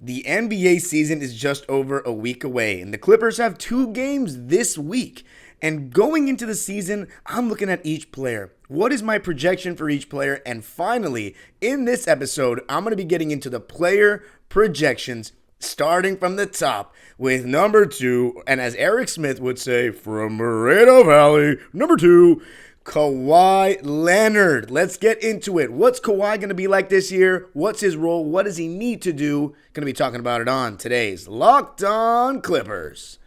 The NBA season is just over a week away, and the Clippers have 2 games this week. And going into the season, I'm looking at each player. What is my projection for each player? And finally, in this episode, I'm going to be getting into the player projections, starting from the top with number 2, and as Eric Smith would say, from Moreno Valley, number 2, Kawhi Leonard. Let's get into it. What's Kawhi going to be like this year? What's his role? What does he need to do? Going to be talking about it on today's Locked On Clippers.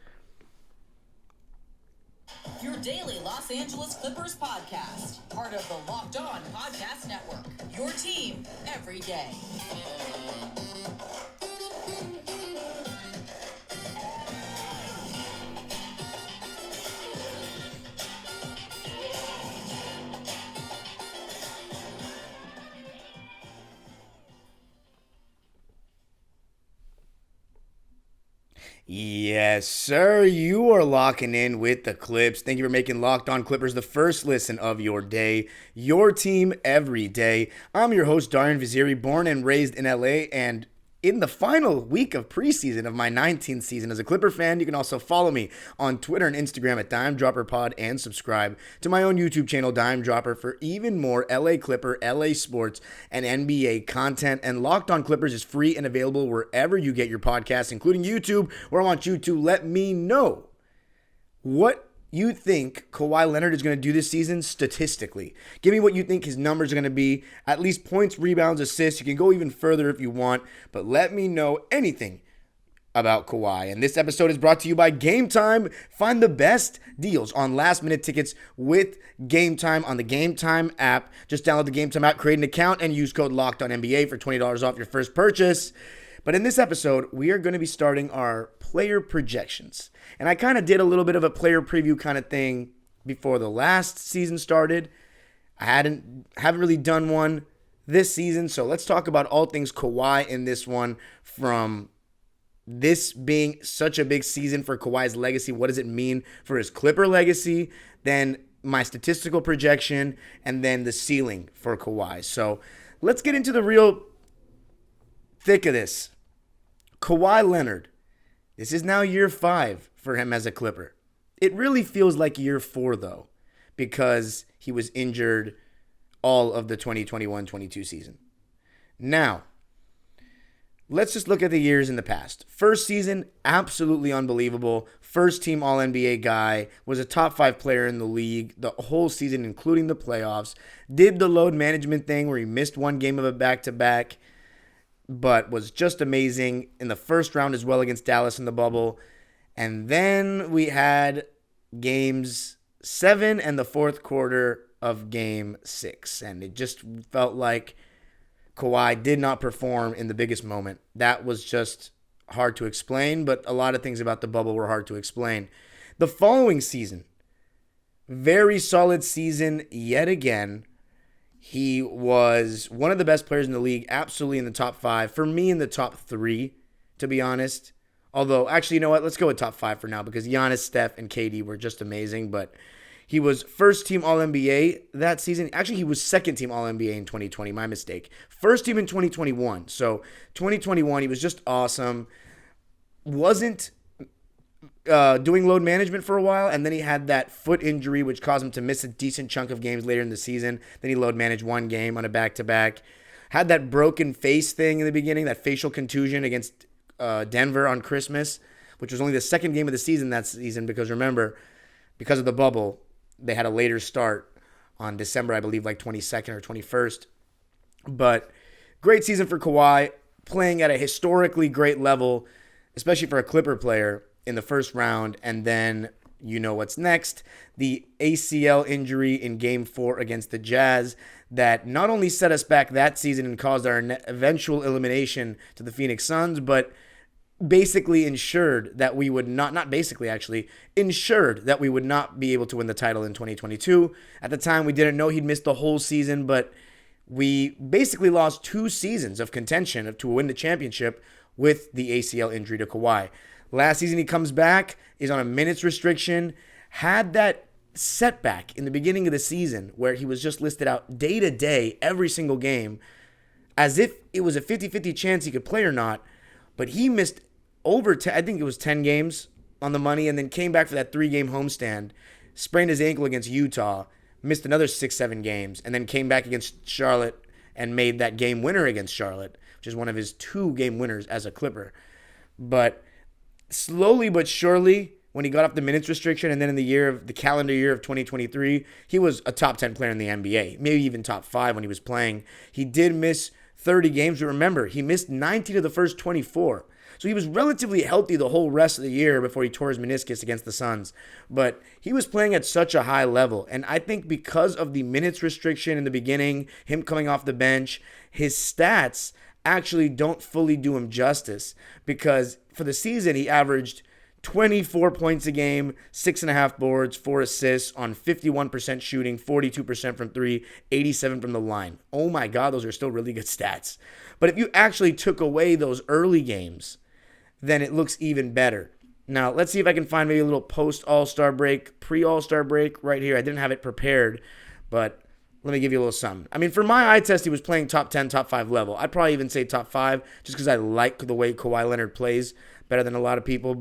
Your daily Los Angeles Clippers podcast. Part of the Locked On Podcast Network. Your team every day. Yes, sir. You are locking in with the Clips. Thank you for making Locked On Clippers the first listen of your day. Your team every day. I'm your host, Darian Vaziri, born and raised in LA, and in the final week of preseason of my 19th season as a Clipper fan. You can also follow me on Twitter and Instagram at DimeDropperPod and subscribe to my own YouTube channel, Dime Dropper, for even more LA Clipper, LA Sports, and NBA content. And Locked On Clippers is free and available wherever you get your podcasts, including YouTube, where I want you to let me know what you think Kawhi Leonard is going to do this season statistically. Give me what you think his numbers are going to be, at least points, rebounds, assists. You can go even further if you want, but let me know anything about Kawhi. And this episode is brought to you by Game Time. Find the best deals on last-minute tickets with Game Time on the Game Time app. Just download the Game Time app, create an account, and use code LOCKEDONNBA for $20 off your first purchase. But in this episode, we are going to be starting our player projections. And I kind of did a little bit of a player preview kind of thing before the last season started. I haven't really done one this season, so let's talk about all things Kawhi in this one, from this being such a big season for Kawhi's legacy. What does it mean for his Clipper legacy? Then my statistical projection, and then the ceiling for Kawhi. So let's get into the real thick of this. Kawhi Leonard. This is now year 5 for him as a Clipper. It really feels like year 4, though, because he was injured all of the 2021-22 season. Now, let's just look at the years in the past. First season, absolutely unbelievable. First team All-NBA guy, was a top 5 player in the league the whole season, including the playoffs. Did the load management thing where he missed one game of a back-to-back, but was just amazing in the first round as well against Dallas in the bubble. And then we had games 7 and the fourth quarter of game 6. And it just felt like Kawhi did not perform in the biggest moment. That was just hard to explain, but a lot of things about the bubble were hard to explain. The following season, very solid season yet again. He was one of the best players in the league, absolutely in the top 5. For me, in the top 3, to be honest. Although, actually, you know what? Let's go with top 5 for now, because Giannis, Steph, and KD were just amazing. But he was first team All-NBA that season. Actually, he was second team All-NBA in 2020. My mistake. First team in 2021. So 2021, he was just awesome. Wasn't doing load management for a while, and then he had that foot injury, which caused him to miss a decent chunk of games later in the season. Then he load managed one game on a back-to-back. Had that broken face thing in the beginning, that facial contusion against Denver on Christmas, which was only the second game of the season that season, because remember, because of the bubble, they had a later start on December, I believe, like 22nd or 21st. But great season for Kawhi, playing at a historically great level, especially for a Clipper player, in the first round. And then you know what's next. The ACL injury in Game 4 against the Jazz that not only set us back that season and caused our eventual elimination to the Phoenix Suns, but basically ensured that we would not basically, actually, ensured that we would not be able to win the title in 2022. At the time, we didn't know he'd missed the whole season, but we basically lost 2 seasons of contention to win the championship with the ACL injury to Kawhi. Last season, he comes back, is on a minutes restriction, had that setback in the beginning of the season where he was just listed out day to day every single game as if it was a 50-50 chance he could play or not. But he missed over 10, I think it was 10 games on the money, and then came back for that 3-game homestand, sprained his ankle against Utah, missed another 6-7 games, and then came back against Charlotte and made that game winner against Charlotte, which is one of his 2-game winners as a Clipper. But slowly but surely, when he got off the minutes restriction, and then in the calendar year of 2023, he was a top 10 player in the NBA, maybe even top 5 when he was playing. He did miss 30 games, but remember, he missed 19 of the first 24. So he was relatively healthy the whole rest of the year before he tore his meniscus against the Suns. But he was playing at such a high level. And I think because of the minutes restriction in the beginning, him coming off the bench, his stats actually don't fully do him justice. Because for the season, he averaged 24 points a game, 6.5 boards, 4 assists on 51% shooting, 42% from 3, 87 from the line. Oh my God, those are still really good stats. But if you actually took away those early games, then it looks even better. Now, let's see if I can find maybe a little post-All-Star break, pre-All-Star break right here. I didn't have it prepared, but let me give you a little something. I mean, for my eye test, he was playing top 10, top 5 level. I'd probably even say top 5 just because I like the way Kawhi Leonard plays better than a lot of people,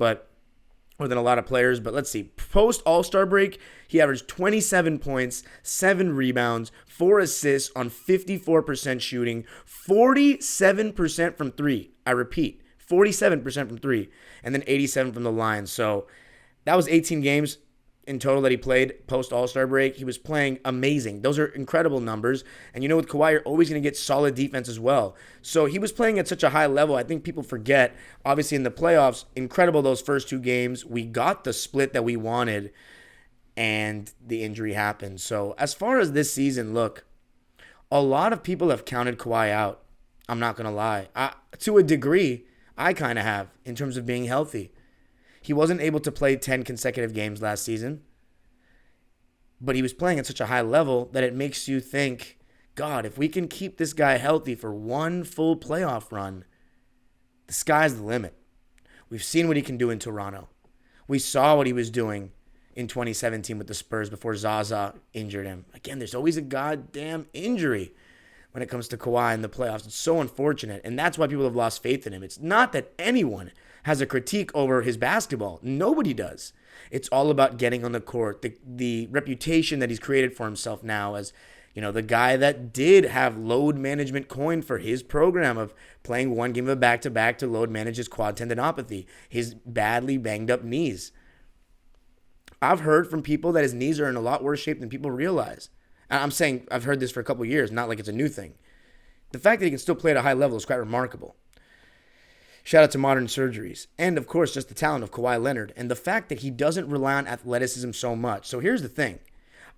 or than a lot of players. But let's see. Post-All-Star break, he averaged 27 points, 7 rebounds, 4 assists on 54% shooting, 47% from 3. I repeat, 47% from 3, and then 87 from the line. So that was 18 games in total that he played post-All-Star break. He was playing amazing. Those are incredible numbers. And you know, with Kawhi, you're always going to get solid defense as well. So he was playing at such a high level. I think people forget, obviously in the playoffs, incredible those first 2 games. We got the split that we wanted, and the injury happened. So as far as this season, look, a lot of people have counted Kawhi out. I'm not going to lie. To a degree, I kind of have, in terms of being healthy. He wasn't able to play 10 consecutive games last season, but he was playing at such a high level that it makes you think, God, if we can keep this guy healthy for one full playoff run, the sky's the limit. We've seen what he can do in Toronto. We saw what he was doing in 2017 with the Spurs before Zaza injured him. Again, there's always a goddamn injury when it comes to Kawhi in the playoffs. It's so unfortunate, and that's why people have lost faith in him. It's not that anyone has a critique over his basketball. Nobody does. It's all about getting on the court, the reputation that he's created for himself now as, you know, the guy that did have load management coined for his program of playing one game of a back-to-back to load manage his quad tendinopathy, his badly banged up knees. I've heard from people that his knees are in a lot worse shape than people realize. I'm saying I've heard this for a couple of years, not like it's a new thing. The fact that he can still play at a high level is quite remarkable. Shout out to modern surgeries. And, of course, just the talent of Kawhi Leonard and the fact that he doesn't rely on athleticism so much. So here's the thing.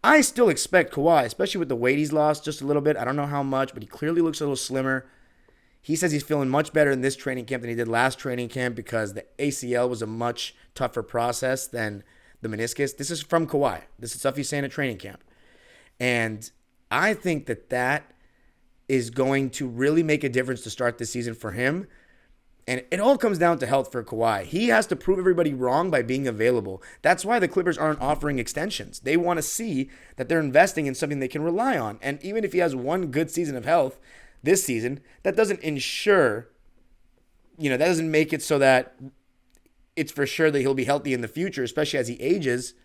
I still expect Kawhi, especially with the weight he's lost just a little bit. I don't know how much, but he clearly looks a little slimmer. He says he's feeling much better in this training camp than he did last training camp because the ACL was a much tougher process than the meniscus. This is from Kawhi. This is stuff he's saying at training camp. And I think that is going to really make a difference to start this season for him. And it all comes down to health for Kawhi. He has to prove everybody wrong by being available. That's why the Clippers aren't offering extensions. They want to see that they're investing in something they can rely on. And even if he has one good season of health this season, that doesn't ensure, that doesn't make it so that it's for sure that he'll be healthy in the future, especially as he ages.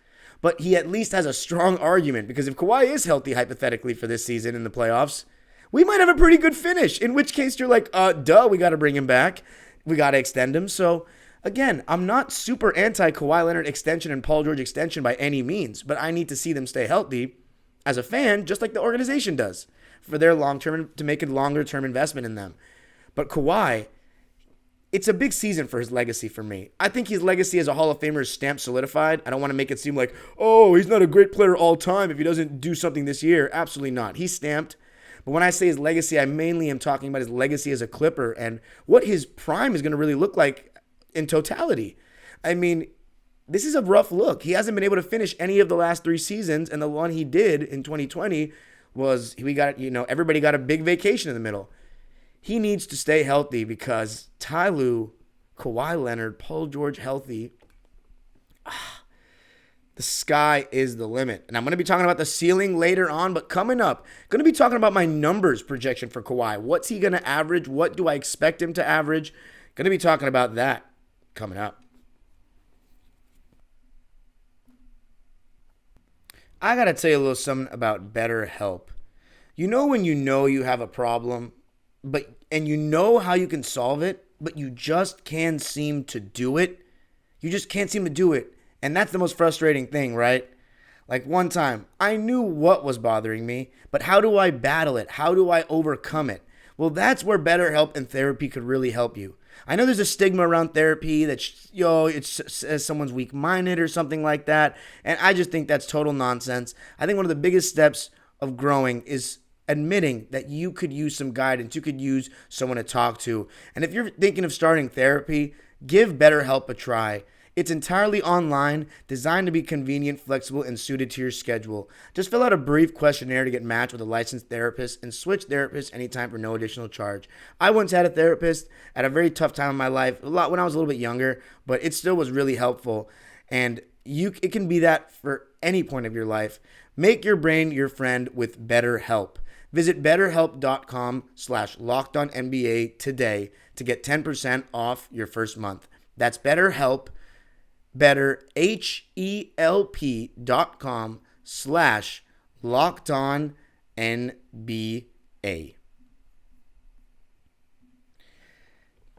But he at least has a strong argument, because if Kawhi is healthy, hypothetically, for this season in the playoffs, we might have a pretty good finish, in which case you're like, we got to bring him back. We got to extend him. So, again, I'm not super anti-Kawhi Leonard extension and Paul George extension by any means, but I need to see them stay healthy as a fan, just like the organization does, for their long-term, to make a longer-term investment in them. But Kawhi, it's a big season for his legacy for me. I think his legacy as a Hall of Famer is stamped solidified. I don't want to make it seem like, he's not a great player all time if he doesn't do something this year. Absolutely not. He's stamped. But when I say his legacy, I mainly am talking about his legacy as a Clipper and what his prime is going to really look like in totality. I mean, this is a rough look. He hasn't been able to finish any of the last 3 seasons, and the one he did in 2020 was everybody got a big vacation in the middle. He needs to stay healthy because Ty Lue, Kawhi Leonard, Paul George healthy, the sky is the limit. And I'm going to be talking about the ceiling later on, but coming up, going to be talking about my numbers projection for Kawhi. What's he going to average? What do I expect him to average? Going to be talking about that coming up. I got to tell you a little something about BetterHelp. You know when you know you have a problem, and you know how you can solve it, but you just can't seem to do it? You just can't seem to do it. And that's the most frustrating thing, right? Like one time, I knew what was bothering me, but how do I battle it? How do I overcome it? Well, that's where BetterHelp and therapy could really help you. I know there's a stigma around therapy that, it says someone's weak-minded or something like that, and I just think that's total nonsense. I think one of the biggest steps of growing is admitting that you could use some guidance, you could use someone to talk to. And if you're thinking of starting therapy, give BetterHelp a try. It's entirely online, designed to be convenient, flexible, and suited to your schedule. Just fill out a brief questionnaire to get matched with a licensed therapist and switch therapists anytime for no additional charge. I once had a therapist at a very tough time in my life, a lot when I was a little bit younger, but it still was really helpful. And it can be that for any point of your life. Make your brain your friend with BetterHelp. Visit BetterHelp.com/LockedOnNBA today to get 10% off your first month. That's BetterHelp. BetterHelp.com/LockedOnNBA.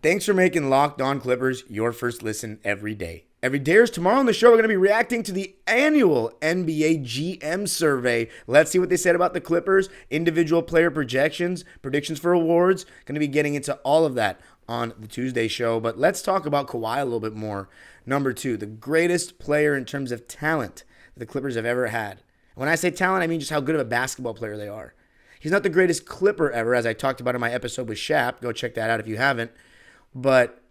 Thanks for making Locked On Clippers your first listen every day. Every day is tomorrow on the show, we're going to be reacting to the annual NBA GM survey. Let's see what they said about the Clippers, individual player projections, predictions for awards. Going to be getting into all of that on the Tuesday show. But let's talk about Kawhi a little bit more. Number 2, the greatest player in terms of talent that the Clippers have ever had. When I say talent, I mean just how good of a basketball player they are. He's not the greatest Clipper ever, as I talked about in my episode with Shap. Go check that out if you haven't. But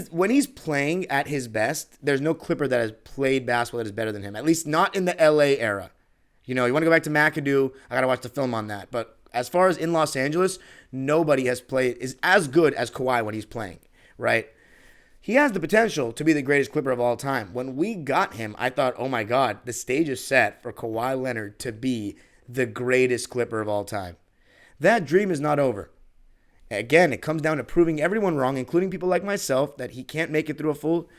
when he's playing at his best, there's no Clipper that has played basketball that is better than him, at least not in the LA era. You want to go back to McAdoo, I got to watch the film on that. But as far as in Los Angeles, nobody is as good as Kawhi when he's playing, right? He has the potential to be the greatest Clipper of all time. When we got him, I thought, oh my God, the stage is set for Kawhi Leonard to be the greatest Clipper of all time. That dream is not over. Again, it comes down to proving everyone wrong, including people like myself, that he can't make it through a full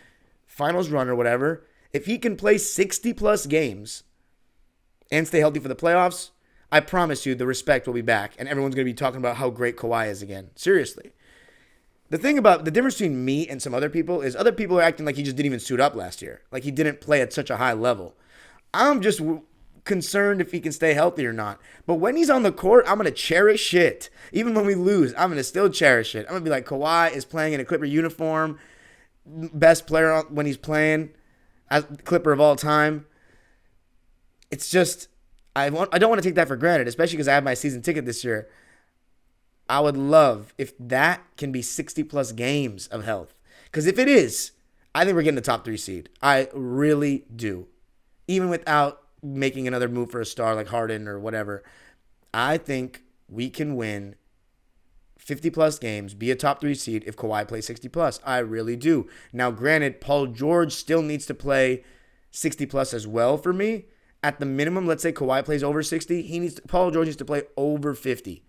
finals run or whatever. If he can play 60-plus games and stay healthy for the playoffs, I promise you the respect will be back, and everyone's going to be talking about how great Kawhi is again. Seriously. The thing about the difference between me and some other people is other people are acting like he just didn't even suit up last year, like he didn't play at such a high level. I'm just concerned if he can stay healthy or not. But when he's on the court, I'm going to cherish it. Even when we lose, I'm going to still cherish it. I'm going to be like, Kawhi is playing in a Clipper uniform, best player when he's playing, as Clipper of all time. It's just, I don't want to take that for granted, especially because I have my season ticket this year. I would love if that can be 60-plus games of health. Because if it is, I think we're getting the top 3 seed. I really do. Even without making another move for a star like Harden or whatever, I think we can win 50-plus games, be a top 3 seed if Kawhi plays 60-plus. I really do. Now, granted, Paul George still needs to play 60-plus as well for me. At the minimum, let's say Kawhi plays over 60, Paul George needs to play over 50.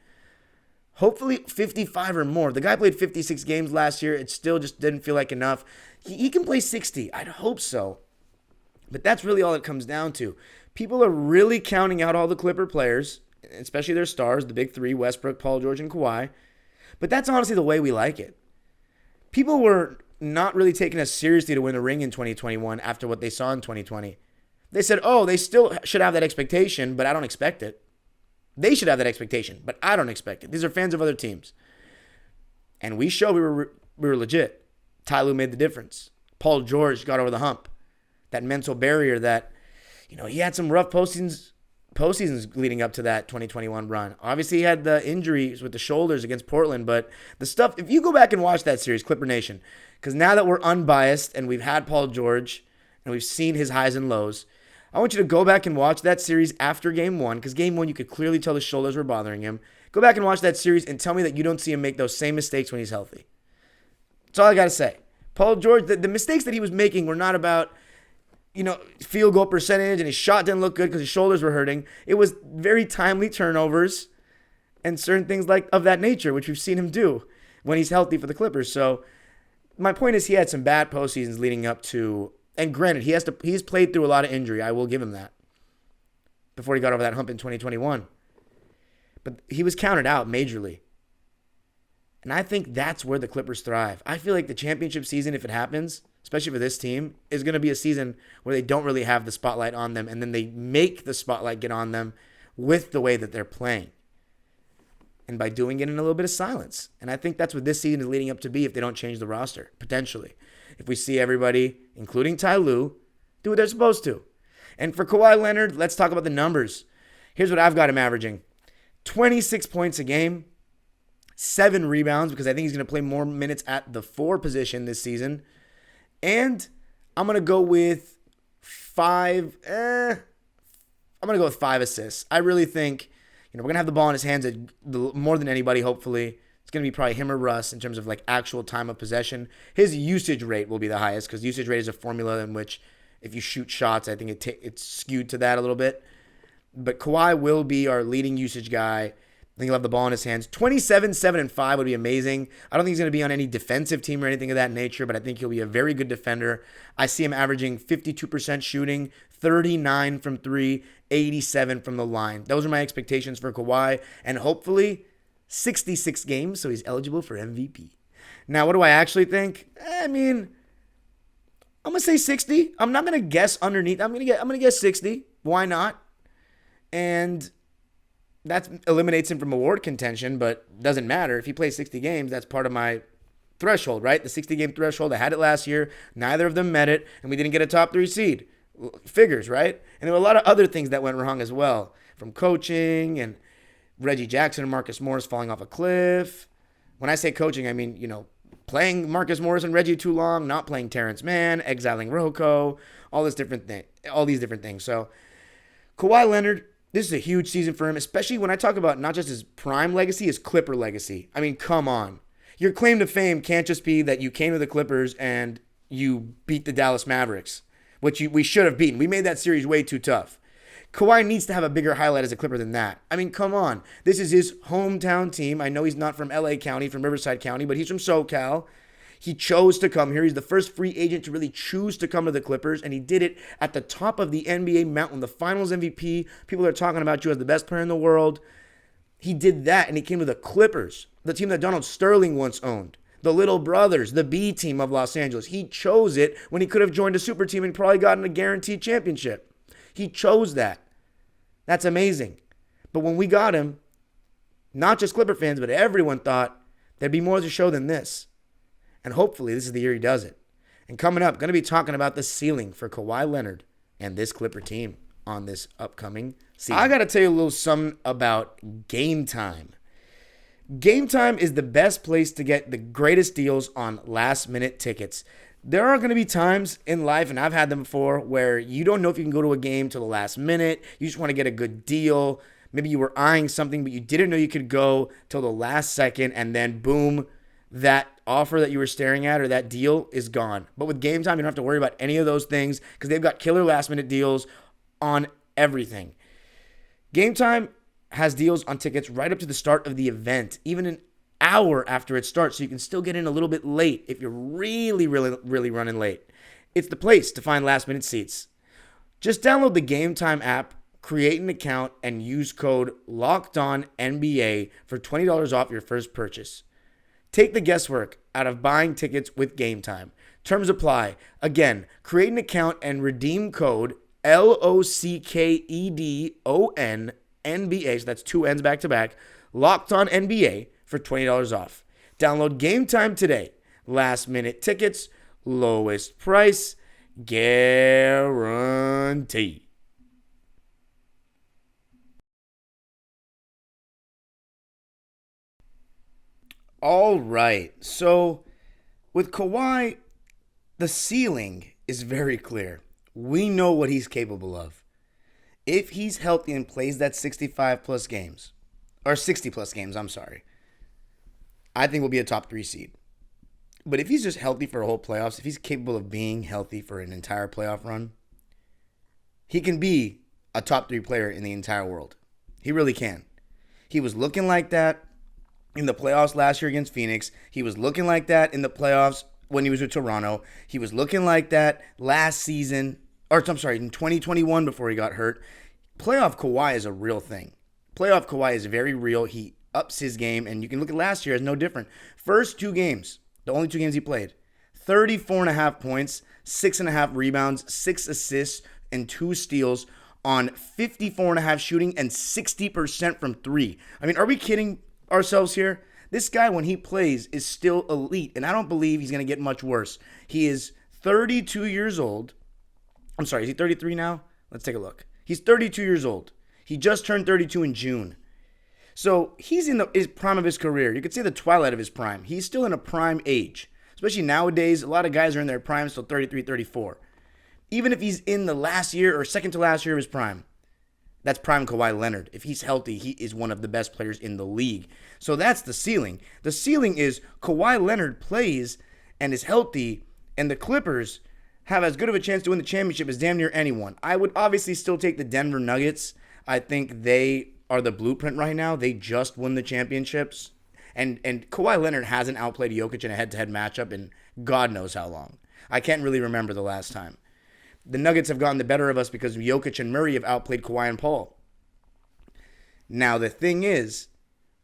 Hopefully 55 or more. The guy played 56 games last year. It still just didn't feel like enough. He can play 60. I'd hope so. But that's really all it comes down to. People are really counting out all the Clipper players, especially their stars, the big 3, Westbrook, Paul George, and Kawhi. But that's honestly the way we like it. People were not really taking us seriously to win a ring in 2021 after what they saw in 2020. They said, oh, they still should have that expectation, but I don't expect it. They should have that expectation, but I don't expect it. These are fans of other teams. And we showed we were legit. Ty Lue made the difference. Paul George got over the hump. That mental barrier that, he had some rough postseasons leading up to that 2021 run. Obviously, he had the injuries with the shoulders against Portland, but the stuff, if you go back and watch that series, Clipper Nation, because now that we're unbiased and we've had Paul George and we've seen his highs and lows, I want you to go back and watch that series after Game 1, because Game 1 you could clearly tell the shoulders were bothering him. Go back and watch that series and tell me that you don't see him make those same mistakes when he's healthy. That's all I got to say. Paul George, the mistakes that he was making were not about, field goal percentage and his shot didn't look good because his shoulders were hurting. It was very timely turnovers and certain things of that nature, which we've seen him do. when he's healthy for the Clippers. So my point is he had some bad postseasons leading up to, and granted, he's played through a lot of injury. I will give him that before he got over that hump in 2021. But he was counted out majorly. And I think that's where the Clippers thrive. I feel like the championship season, if it happens, especially for this team, is going to be a season where they don't really have the spotlight on them, and then they make the spotlight get on them with the way that they're playing. And by doing it in a little bit of silence. And I think that's what this season is leading up to be if they don't change the roster, potentially. If we see everybody, including Ty Lue, do what they're supposed to. And for Kawhi Leonard, let's talk about the numbers. Here's what I've got him averaging. 26 points a game, 7 rebounds, because I think he's going to play more minutes at the 4 position this season. And I'm going to go with 5 assists. I really think, we're going to have the ball in his hands more than anybody, hopefully. It's going to be probably him or Russ in terms of like actual time of possession. His usage rate will be the highest because usage rate is a formula in which if you shoot shots, I think it's skewed to that a little bit. But Kawhi will be our leading usage guy. I think he'll have the ball in his hands. 27, 7, and 5 would be amazing. I don't think he's going to be on any defensive team or anything of that nature, but I think he'll be a very good defender. I see him averaging 52% shooting, 39 from 3, 87 from the line. Those are my expectations for Kawhi, and hopefully 66 games, so he's eligible for MVP. Now, what do I actually think? I'm going to say 60. I'm not going to guess underneath. I'm going to guess 60. Why not? And that eliminates him from award contention, but doesn't matter. If he plays 60 games, that's part of my threshold, right? The 60-game threshold. I had it last year. Neither of them met it, and we didn't get a top 3 seed. Figures, right? And there were a lot of other things that went wrong as well, from coaching and Reggie Jackson and Marcus Morris falling off a cliff. When I say coaching, I mean, playing Marcus Morris and Reggie too long, not playing Terrence Mann, exiling Rocco, all these different things. So Kawhi Leonard, this is a huge season for him, especially when I talk about not just his prime legacy, his Clipper legacy. I mean, come on. Your claim to fame can't just be that you came to the Clippers and you beat the Dallas Mavericks, which we should have beaten. We made that series way too tough. Kawhi needs to have a bigger highlight as a Clipper than that. I mean, come on. This is his hometown team. I know he's not from LA County, from Riverside County, but he's from SoCal. He chose to come here. He's the first free agent to really choose to come to the Clippers, and he did it at the top of the NBA mountain, the Finals MVP. People are talking about you as the best player in the world. He did that, and he came to the Clippers, the team that Donald Sterling once owned. The Little Brothers, the B team of Los Angeles. He chose it when he could have joined a super team and probably gotten a guaranteed championship. He chose that. That's amazing. But when we got him, not just Clipper fans, but everyone thought there'd be more to show than this. And hopefully this is the year he does it. And coming up, going to be talking about the ceiling for Kawhi Leonard and this Clipper team on this upcoming season. I got to tell you a little something about Game Time. Game Time is the best place to get the greatest deals on last-minute tickets. There are going to be times in life, and I've had them before, where you don't know if you can go to a game till the last minute. You just want to get a good deal. Maybe you were eyeing something, but you didn't know you could go till the last second, and then boom, that offer that you were staring at or that deal is gone. But with Game Time, you don't have to worry about any of those things because they've got killer last-minute deals on everything. Game Time has deals on tickets right up to the start of the event, even an hour after it starts, so you can still get in a little bit late if you're really running late. It's the place to find last-minute seats. Just download the Game Time app, create an account, and use code LOCKEDONNBA for $20 off your first purchase. Take the guesswork out of buying tickets with Game Time. Terms apply. Again, create an account and redeem code LOCKEDON NBA, so that's 2 N's back to back, Locked On NBA for $20 off. Download Game Time today. Last minute tickets, lowest price, guarantee. All right, so with Kawhi, the ceiling is very clear. We know what he's capable of. If he's healthy and plays that 65-plus games, or 60-plus games, I think we'll be a top 3 seed. But if he's just healthy for a whole playoffs, if he's capable of being healthy for an entire playoff run, he can be a top 3 player in the entire world. He really can. He was looking like that in the playoffs last year against Phoenix. He was looking like that in the playoffs when he was with Toronto. He was looking like that last season, or I'm sorry, in 2021 before he got hurt. Playoff Kawhi is a real thing. Playoff Kawhi is very real. He ups his game, and you can look at last year as no different. First two games, the only two games he played, 34.5 points, 6.5 rebounds, 6 assists, and 2 steals on 54.5 shooting and 60% from 3. I mean, are we kidding ourselves here? This guy, when he plays, is still elite, and I don't believe he's going to get much worse. He is 32 years old. I'm sorry, is he 33 now? Let's take a look. He's 32 years old. He just turned 32 in June. So he's in his prime of his career. You could say the twilight of his prime. He's still in a prime age. Especially nowadays, a lot of guys are in their prime still 33, 34. Even if he's in the last year or second to last year of his prime, that's prime Kawhi Leonard. If he's healthy, he is one of the best players in the league. So that's the ceiling. The ceiling is Kawhi Leonard plays and is healthy, and the Clippers have as good of a chance to win the championship as damn near anyone. I would obviously still take the Denver Nuggets. I think they are the blueprint right now. They just won the championships. And Kawhi Leonard hasn't outplayed Jokic in a head-to-head matchup in God knows how long. I can't really remember the last time. The Nuggets have gotten the better of us because Jokic and Murray have outplayed Kawhi and Paul. Now, the thing is,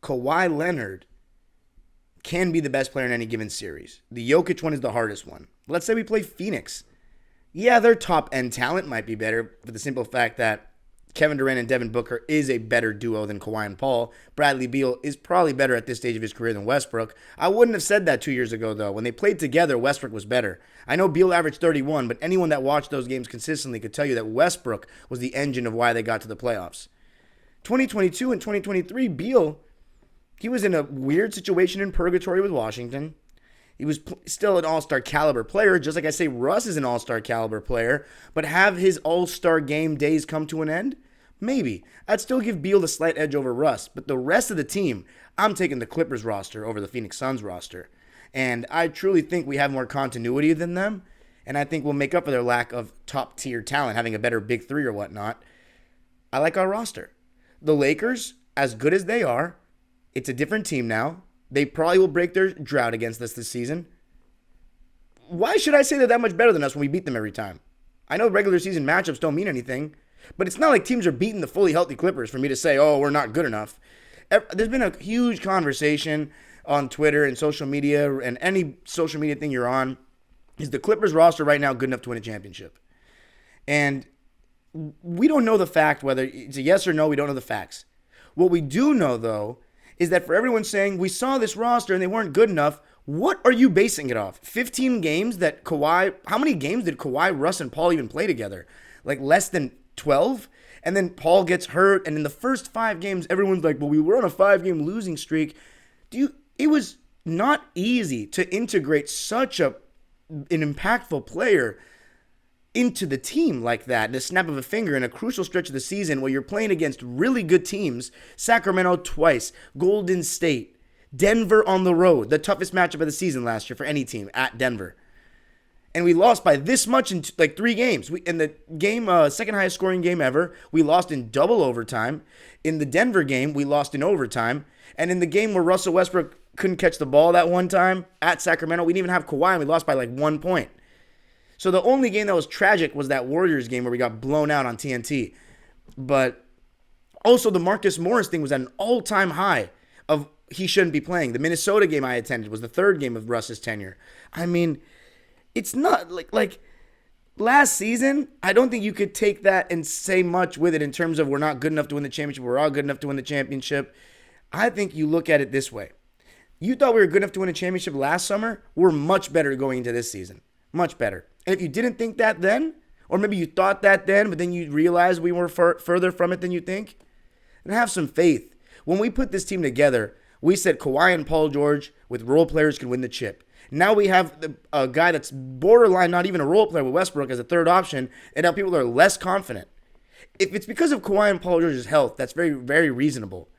Kawhi Leonard can be the best player in any given series. The Jokic one is the hardest one. Let's say we play Phoenix. Yeah, their top-end talent might be better for the simple fact that Kevin Durant and Devin Booker is a better duo than Kawhi and Paul. Bradley Beal is probably better at this stage of his career than Westbrook. I wouldn't have said that 2 years ago, though. When they played together, Westbrook was better. I know Beal averaged 31, but anyone that watched those games consistently could tell you that Westbrook was the engine of why they got to the playoffs. 2022 and 2023, Beal, he was in a weird situation in purgatory with Washington. He was still an all-star caliber player, just like I say Russ is an all-star caliber player, but have his all-star game days come to an end? Maybe. I'd still give Beal the slight edge over Russ, but the rest of the team, I'm taking the Clippers roster over the Phoenix Suns roster. And I truly think we have more continuity than them, and I think we'll make up for their lack of top-tier talent, having a better big three or whatnot. I like our roster. The Lakers, as good as they are, it's a different team now. They probably will break their drought against us this season. Why should I say they're that much better than us when we beat them every time? I know regular season matchups don't mean anything, but it's not like teams are beating the fully healthy Clippers for me to say, oh, we're not good enough. There's been a huge conversation on Twitter and social media and any social media thing you're on. Is the Clippers roster right now good enough to win a championship? And we don't know the fact whether it's a yes or no. We don't know the facts. What we do know, though, is that for everyone saying we saw this roster and they weren't good enough, what are you basing it off? 15 games that Kawhi, how many games did Kawhi, Russ, and Paul even play together? Like less than 12? And then Paul gets hurt, and in the first 5 games, everyone's like, well, we were on a 5-game losing streak. It was not easy to integrate such an impactful player into the team like that, in a snap of a finger in a crucial stretch of the season where you're playing against really good teams, Sacramento twice, Golden State, Denver on the road, the toughest matchup of the season last year for any team at Denver. And we lost by this much in like 3 games. In the game, second highest scoring game ever, we lost in double overtime. In the Denver game, we lost in overtime. And in the game where Russell Westbrook couldn't catch the ball that one time at Sacramento, we didn't even have Kawhi, and we lost by like 1 point. So the only game that was tragic was that Warriors game where we got blown out on TNT. But also the Marcus Morris thing was at an all-time high of he shouldn't be playing. The Minnesota game I attended was the 3rd game of Russ's tenure. I mean, it's not like last season, I don't think you could take that and say much with it in terms of we're not good enough to win the championship. We're all good enough to win the championship. I think you look at it this way. You thought we were good enough to win a championship last summer. We're much better going into this season. Much better. And if you didn't think that then, or maybe you thought that then, but then you realized we were further from it than you think, then have some faith. When we put this team together, we said Kawhi and Paul George with role players can win the chip. Now we have a guy that's borderline not even a role player with Westbrook as a third option, and now people are less confident. If it's because of Kawhi and Paul George's health, that's very, very reasonable.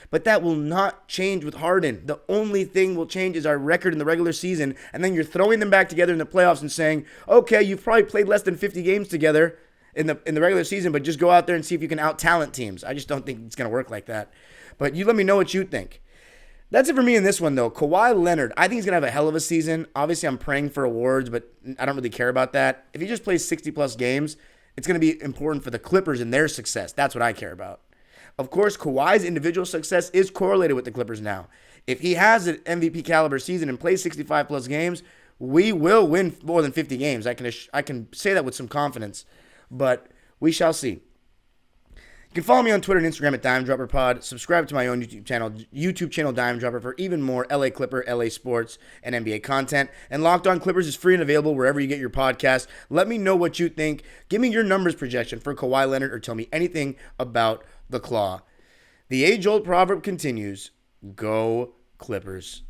But that will not change with Harden. The only thing will change is our record in the regular season, and then you're throwing them back together in the playoffs and saying, okay, you've probably played less than 50 games together in the regular season, but just go out there and see if you can out-talent teams. I just don't think it's going to work like that. But you let me know what you think. That's it for me in this one, though. Kawhi Leonard, I think he's going to have a hell of a season. Obviously, I'm praying for awards, but I don't really care about that. If he just plays 60-plus games, it's going to be important for the Clippers and their success. That's what I care about. Of course, Kawhi's individual success is correlated with the Clippers now. If he has an MVP caliber season and plays 65-plus games, we will win more than 50 games. I can say that with some confidence, but we shall see. You can follow me on Twitter and Instagram at DimeDropperPod. Subscribe to my own YouTube channel Dime Dropper, for even more LA Clipper, LA Sports, and NBA content. And Locked On Clippers is free and available wherever you get your podcast. Let me know what you think. Give me your numbers projection for Kawhi Leonard, or tell me anything about the Claw. The age-old proverb continues, go Clippers.